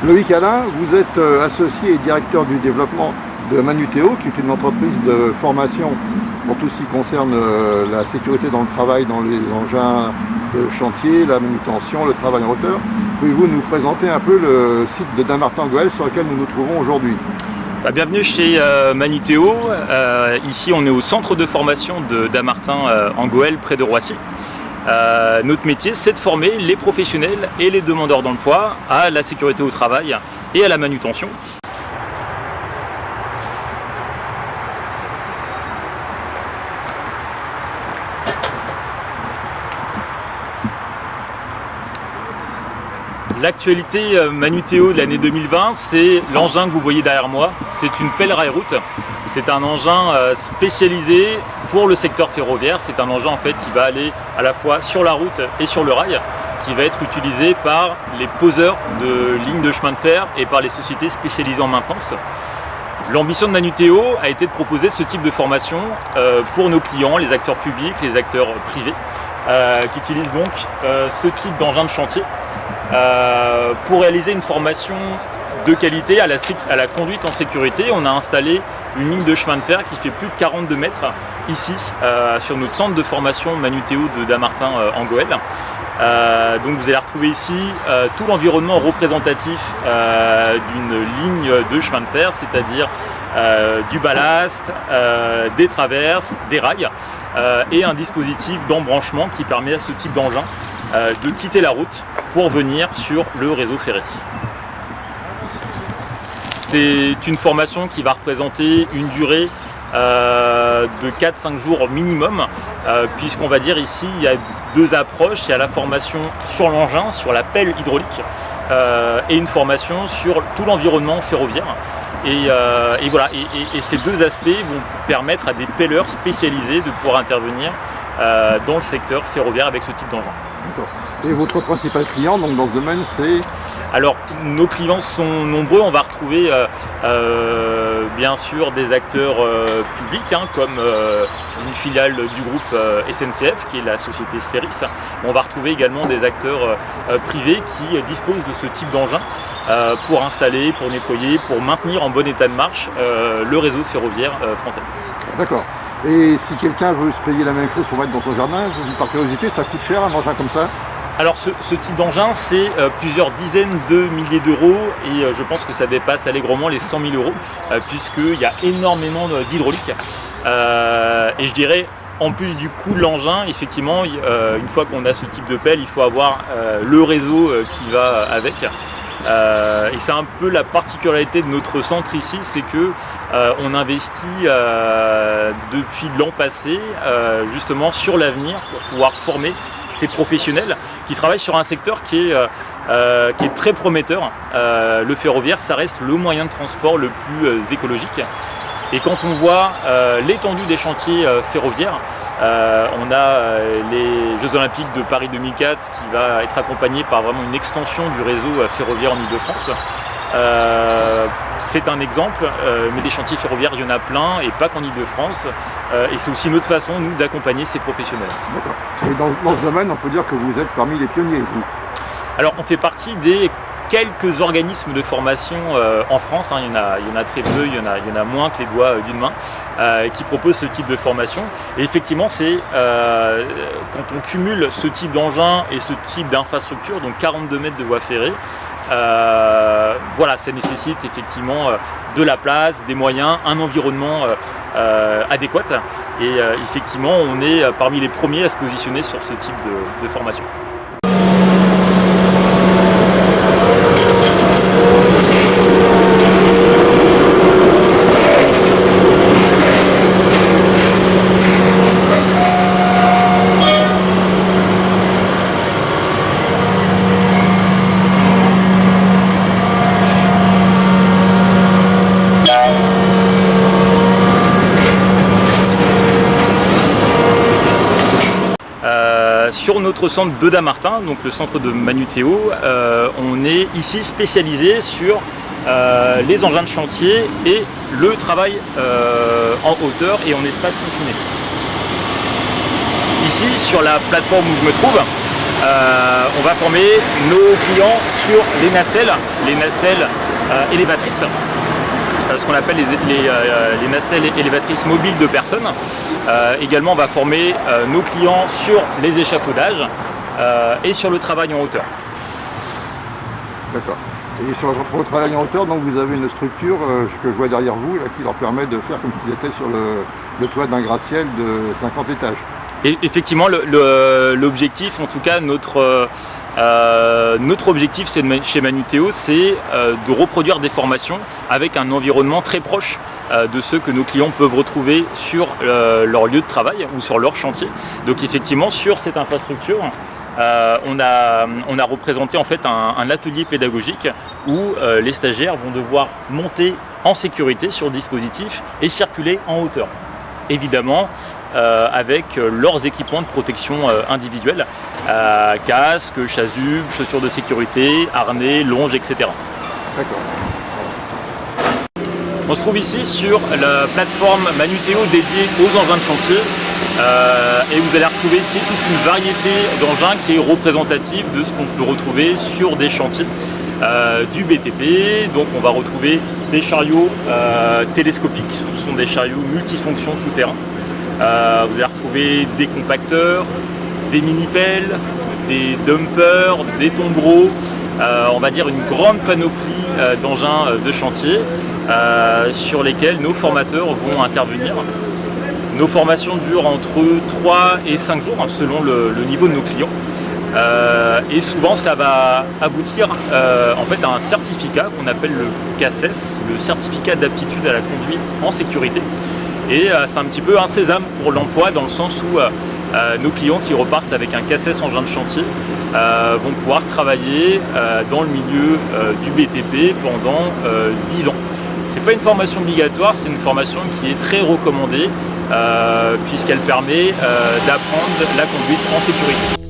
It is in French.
Loïc Alain, vous êtes associé et directeur du développement de Manutéo, qui est une entreprise de formation pour tout ce qui concerne la sécurité dans le travail, dans les engins de chantier, la manutention, le travail en hauteur. Pouvez-vous nous présenter un peu le site de Dammartin-en-Gohelle sur lequel nous nous trouvons aujourd'hui? Bienvenue chez Manutéo. Ici, on est au centre de formation de Dammartin-en-Gohelle, près de Roissy. Notre métier, c'est de former les professionnels et les demandeurs d'emploi à la sécurité au travail et à la manutention. L'actualité Manutéo de l'année 2020, c'est l'engin que vous voyez derrière moi. C'est une pelle rail-route. C'est un engin spécialisé pour le secteur ferroviaire. C'est un engin en fait qui va aller à la fois sur la route et sur le rail, qui va être utilisé par les poseurs de lignes de chemin de fer et par les sociétés spécialisées en maintenance. L'ambition de Manutéo a été de proposer ce type de formation pour nos clients, les acteurs publics, les acteurs privés, qui utilisent donc ce type d'engin de chantier pour réaliser une formation de qualité à la conduite en sécurité. On a installé une ligne de chemin de fer qui fait plus de 42 mètres ici sur notre centre de formation Manutéo de Dammartin-en-Gohelle. Donc vous allez retrouver ici tout l'environnement représentatif d'une ligne de chemin de fer, c'est-à-dire du ballast, des traverses, des rails et un dispositif d'embranchement qui permet à ce type d'engin de quitter la route pour venir sur le réseau ferré. C'est une formation qui va représenter une durée de 4-5 jours minimum, puisqu'on va dire ici il y a deux approches. Il y a la formation sur l'engin, sur la pelle hydraulique, et une formation sur tout l'environnement ferroviaire. Et voilà. Et ces deux aspects vont permettre à des pelleurs spécialisés de pouvoir intervenir dans le secteur ferroviaire avec ce type d'engin. D'accord. Et votre principal client donc, dans ce domaine, c'est? Alors, nos clients sont nombreux. On va retrouver bien sûr des acteurs publics, comme une filiale du groupe SNCF, qui est la société Sphéris. On va retrouver également des acteurs privés qui disposent de ce type d'engin pour installer, pour nettoyer, pour maintenir en bon état de marche le réseau ferroviaire français. D'accord. Et si quelqu'un veut se payer la même chose pour mettre dans son jardin, par curiosité, ça coûte cher un engin comme ça? Alors ce type d'engin, c'est plusieurs dizaines de milliers d'euros et je pense que ça dépasse allègrement les 100 000 euros puisqu'il y a énormément d'hydraulique. Et je dirais, en plus du coût de l'engin, effectivement, une fois qu'on a ce type de pelle, il faut avoir le réseau qui va avec. Et c'est un peu la particularité de notre centre ici, c'est que on investit depuis l'an passé justement sur l'avenir pour pouvoir former ces professionnels qui travaillent sur un secteur qui est très prometteur. Le ferroviaire, ça reste le moyen de transport le plus écologique. Et quand on voit l'étendue des chantiers ferroviaires, on a les Jeux Olympiques de Paris 2004 qui va être accompagné par vraiment une extension du réseau ferroviaire en Ile-de-France. C'est un exemple, mais des chantiers ferroviaires, il y en a plein, et pas qu'en Ile-de-France. Et c'est aussi notre façon, nous, d'accompagner ces professionnels. D'accord. Et dans ce domaine, on peut dire que vous êtes parmi les pionniers, vous? Alors, on fait partie des quelques organismes de formation en France, il y en a très peu, il y en a moins que les doigts d'une main, qui proposent ce type de formation. Et effectivement, c'est quand on cumule ce type d'engin et ce type d'infrastructure, donc 42 mètres de voies ferrées, voilà, ça nécessite effectivement de la place, des moyens, un environnement adéquat. Et effectivement, on est parmi les premiers à se positionner sur ce type de formation. Sur notre centre de Dammartin, donc le centre de Manutéo, on est ici spécialisé sur les engins de chantier et le travail en hauteur et en espace confiné. Ici, sur la plateforme où je me trouve, on va former nos clients sur les nacelles élévatrices, ce qu'on appelle les nacelles élévatrices mobiles de personnes. Également, on va former nos clients sur les échafaudages et sur le travail en hauteur. D'accord. Et pour le travail en hauteur, donc vous avez une structure que je vois derrière vous, là, qui leur permet de faire comme s'ils étaient sur le toit d'un gratte-ciel de 50 étages. Et effectivement, l'objectif, en tout cas notre objectif chez Manutéo, c'est de reproduire des formations avec un environnement très proche de ceux que nos clients peuvent retrouver sur leur lieu de travail ou sur leur chantier. Donc effectivement, sur cette infrastructure, on a représenté en fait un atelier pédagogique où les stagiaires vont devoir monter en sécurité sur le dispositif et circuler en hauteur. Évidemment, avec leurs équipements de protection individuelle, casque, chasuble, chaussures de sécurité, harnais, longes, etc. D'accord. On se trouve ici sur la plateforme Manutéo dédiée aux engins de chantier et vous allez retrouver ici toute une variété d'engins qui est représentative de ce qu'on peut retrouver sur des chantiers du BTP. Donc on va retrouver des chariots télescopiques, ce sont des chariots multifonctions tout-terrain. Vous allez retrouver des compacteurs, des mini-pelles, des dumpers, des tombereaux, on va dire une grande panoplie d'engins de chantier sur lesquels nos formateurs vont intervenir. Nos formations durent entre 3 et 5 jours selon le niveau de nos clients. Et souvent cela va aboutir en fait à un certificat qu'on appelle le CACES, le certificat d'aptitude à la conduite en sécurité. Et c'est un petit peu un sésame pour l'emploi dans le sens où nos clients qui repartent avec un CACES engin de chantier vont pouvoir travailler dans le milieu du BTP pendant 10 ans. Ce n'est pas une formation obligatoire, c'est une formation qui est très recommandée puisqu'elle permet d'apprendre la conduite en sécurité.